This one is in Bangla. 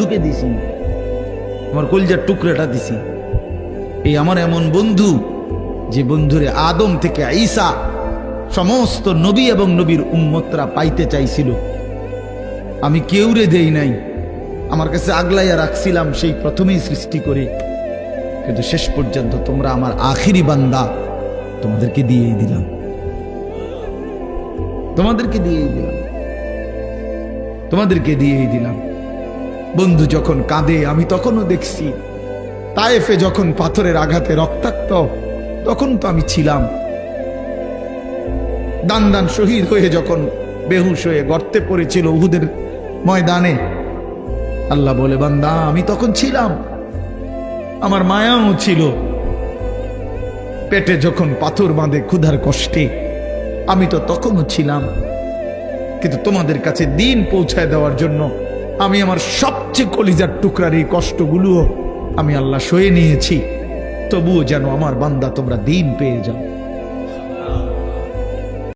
বন্ধুকে দিছি, আমার কলিজার টুকরাটা দিছি। এই আমার এমন বন্ধু, যে বন্ধুরে আদম থেকে ঈসা সমস্ত নবী এবং নবীর উম্মতরা পাইতে চাইছিল, আমি কেউরে দেই নাই, আমার কাছে আগলাইয়া রাখছিলাম সেই প্রথমেই সৃষ্টি করে। কিন্তু শেষ পর্যন্ত তোমরা আমার আখিরি বান্দা, তোমাদেরকে দিয়েই দিলাম, তোমাদেরকে দিয়েই দিলাম, তোমাদেরকে দিয়েই দিলাম। বন্ধু যখন কাঁদে আমি তখনও দেখছি, তায়েফে যখন পাথরের আঘাতে রক্তাক্ত, তখন তো আমি ছিলাম। দান দান শহীদ হয়ে যখন বেহুশ হয়ে গর্তে পড়েছিল উহুদের ময়দানে, আল্লাহ বলে বান্দা আমি তখন ছিলাম, আমার মায়াও ছিল। পেটে যখন পাথর বাঁধে ক্ষুধার কষ্টে, আমি তো তখনও ছিলাম। কিন্তু তোমাদের কাছে দিন পৌঁছায় দেওয়ার জন্য আমি আমার সবচেয়ে কলিজার টুকরার এই কষ্টগুলো আমি আল্লাহ সয়ে নিয়েছি, তবুও যেন আমার বান্দা তোমরা দিন পেয়ে যাও।